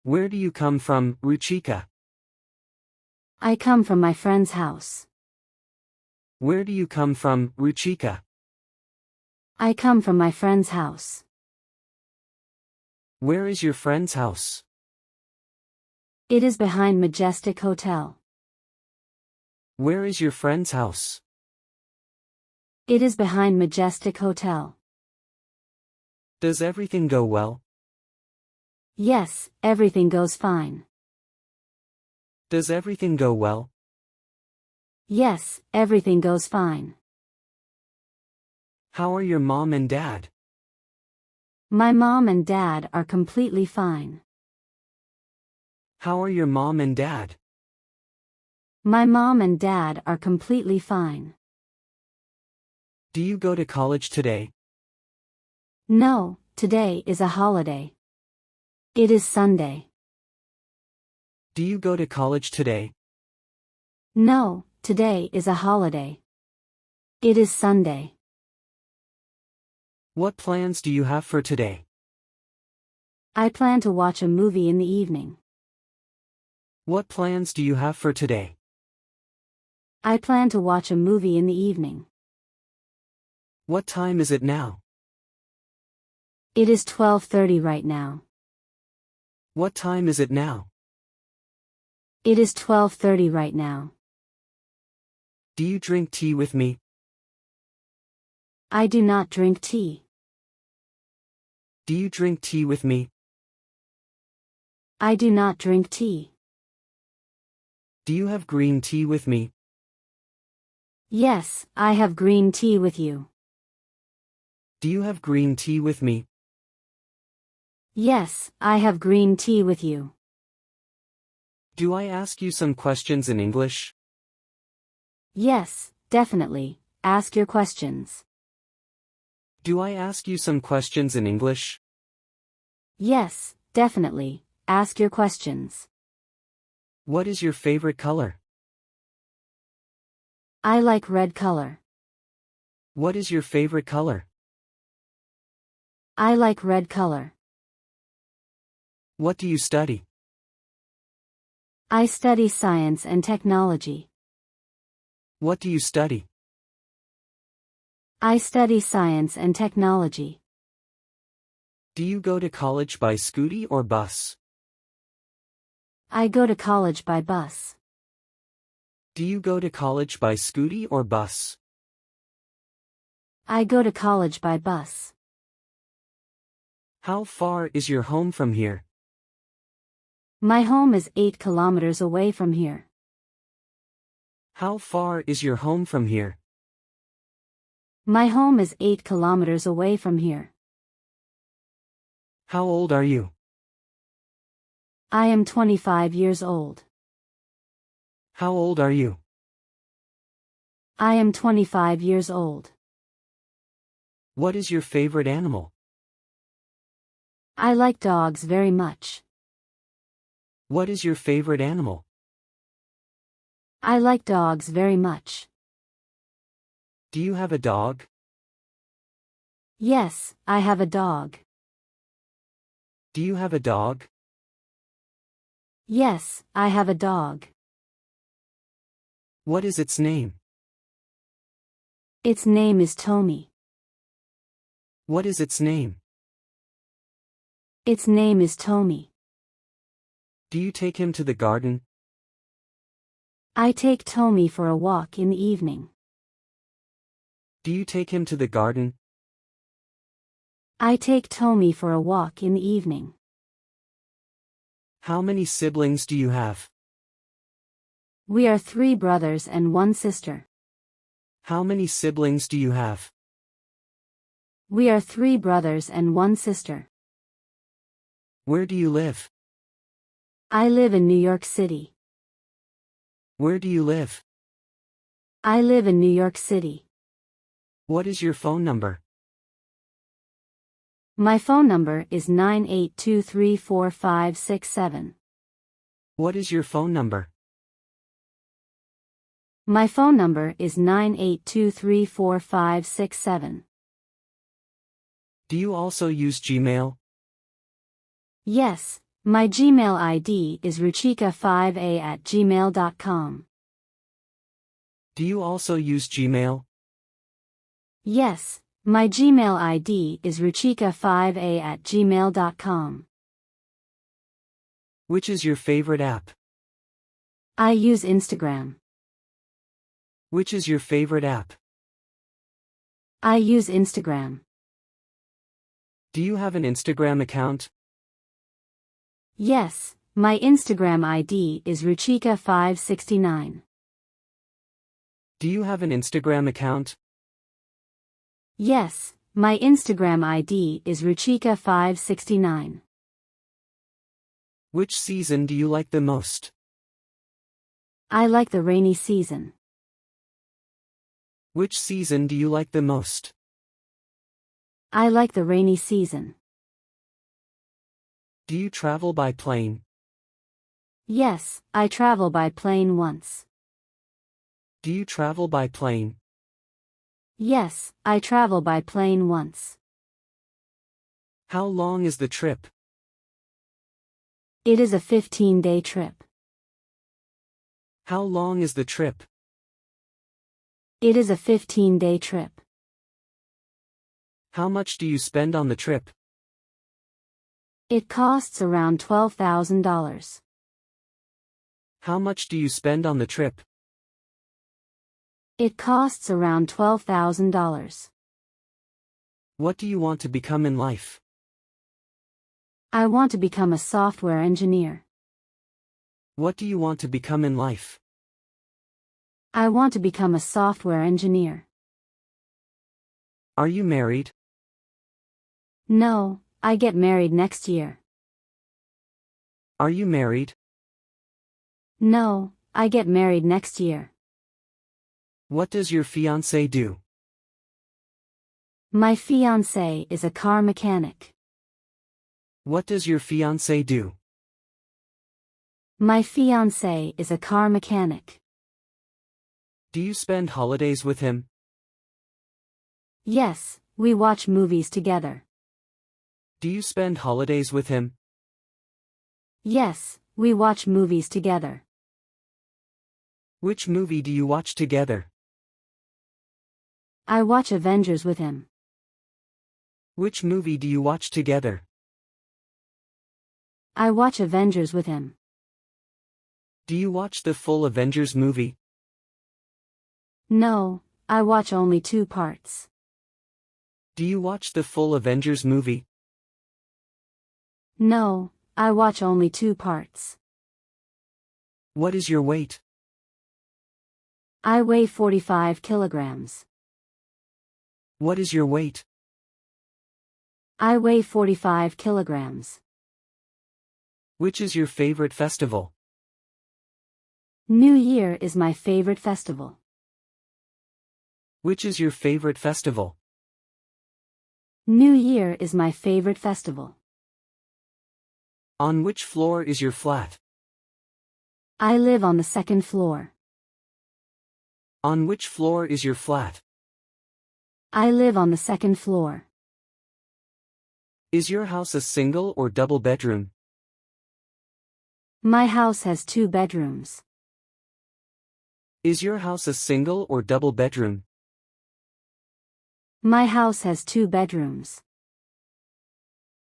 Where do you come from, Ruchika? I come from my friend's house. Where do you come from, Ruchika? I come from my friend's house. Where is your friend's house? It is behind Majestic Hotel. Where is your friend's house? It is behind Majestic Hotel. Does everything go well? Yes, everything goes fine. Does everything go well? Yes, everything goes fine. How are your mom and dad? My mom and dad are completely fine. How are your mom and dad? My mom and dad are completely fine. Do you go to college today? No, today is a holiday. It is Sunday. Do you go to college today? No, today is a holiday. It is Sunday. What plans do you have for today? I plan to watch a movie in the evening. What plans do you have for today? I plan to watch a movie in the evening. What time is it now? It is 12:30 right now. What time is it now? It is 12:30 right now. Do you drink tea with me? I do not drink tea. Do you drink tea with me? I do not drink tea. Do you have green tea with me? Yes, I have green tea with you. Do you have green tea with me? Yes, I have green tea with you. Do I ask you some questions in English? Yes, definitely. Ask your questions. Do I ask you some questions in English? Yes, definitely. Ask your questions. What is your favorite color? I like red color. What is your favorite color? I like red color. What do you study? I study science and technology. What do you study? I study science and technology. Do you go to college by scooty or bus? I go to college by bus. Do you go to college by scooty or bus? I go to college by bus. How far is your home from here? My home is 8 kilometers away from here. How far is your home from here? My home is 8 kilometers away from here. How old are you? I am 25 years old. How old are you? I am 25 years old. What is your favorite animal? I like dogs very much. What is your favorite animal? I like dogs very much. Do you have a dog? Yes, I have a dog. Do you have a dog? Yes, I have a dog. What is its name? Its name is Tommy. What is its name? Its name is Tommy. Do you take him to the garden? I take Tommy for a walk in the evening. Do you take him to the garden? I take Tommy for a walk in the evening. How many siblings do you have? We are 3 brothers and 1 sister. How many siblings do you have? We are 3 brothers and 1 sister. Where do you live? I live in New York City. Where do you live? I live in New York City. What is your phone number? My phone number is 982345567. What is your phone number? My phone number is 982345567. Do you also use Gmail? Yes, My Gmail ID is ruchika5a@gmail.com. Do you also use Gmail? Yes, my Gmail ID is ruchika5a@gmail.com. Which is your favorite app? I use Instagram. Which is your favorite app? I use Instagram. Do you have an Instagram account? Yes, my Instagram ID is ruchika569. Do you have an Instagram account? Yes, my Instagram ID is ruchika569. Which season do you like the most? I like the rainy season. Which season do you like the most? I like the rainy season. Do you travel by plane? Yes, I travel by plane once. Do you travel by plane? Yes, I travel by plane once. How long is the trip? It is a 15-day trip. How long is the trip? It is a 15-day trip. How much do you spend on the trip? It costs around $12,000. How much do you spend on the trip? It costs around $12,000. What do you want to become in life? I want to become a software engineer. What do you want to become in life? I want to become a software engineer. Are you married? No, I get married next year. Are you married? No, I get married next year. What does your fiancé do? My fiancé is a car mechanic. What does your fiancé do? My fiancé is a car mechanic. Do you spend holidays with him? Yes, we watch movies together. Do you spend holidays with him? Yes, we watch movies together. Which movie do you watch together? I watch Avengers with him. Which movie do you watch together? I watch Avengers with him. Do you watch the full Avengers movie? No, I watch only 2 parts. Do you watch the full Avengers movie? No, I watch only 2 parts. What is your weight? I weigh 45 kilograms. What is your weight? I weigh 45 kilograms. Which is your favorite festival? New Year is my favorite festival. Which is your favorite festival? New Year is my favorite festival. On which floor is your flat? I live on the 2nd floor. On which floor is your flat? I live on the 2nd floor. Is your house a single or double bedroom? My house has 2 bedrooms. Is your house a single or double bedroom? My house has 2 bedrooms.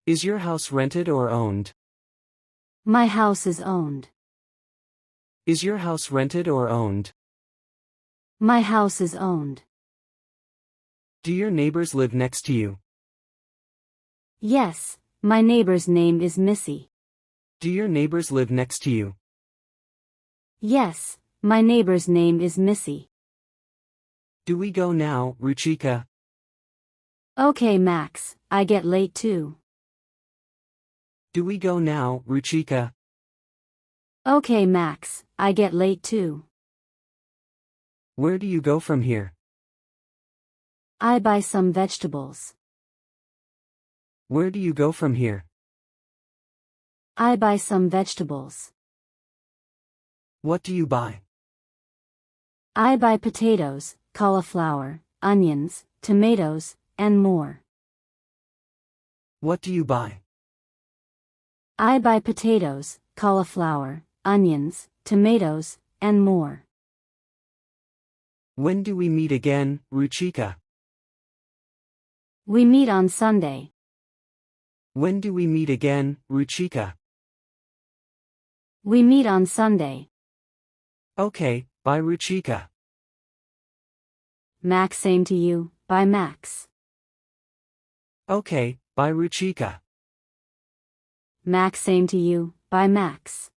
Is your house rented or owned? My house is owned. Is your house rented or owned? My house is owned. Do your neighbors live next to you? Yes, my neighbor's name is Missy. Do your neighbors live next to you? Yes, my neighbor's name is Missy. Do we go now, Ruchika? Okay, Max, I get late too. Do we go now, Ruchika? Okay, Max, I get late too. Where do you go from here? I buy some vegetables. Where do you go from here? I buy some vegetables. What do you buy? I buy potatoes, cauliflower, onions, tomatoes, and more. What do you buy? I buy potatoes, cauliflower, onions, tomatoes, and more. When do we meet again, Ruchika? We meet on Sunday. When do we meet again, Ruchika? We meet on Sunday. Okay, bye Ruchika. Max, same to you, bye Max. Okay, bye Ruchika. Max, same to you, bye Max.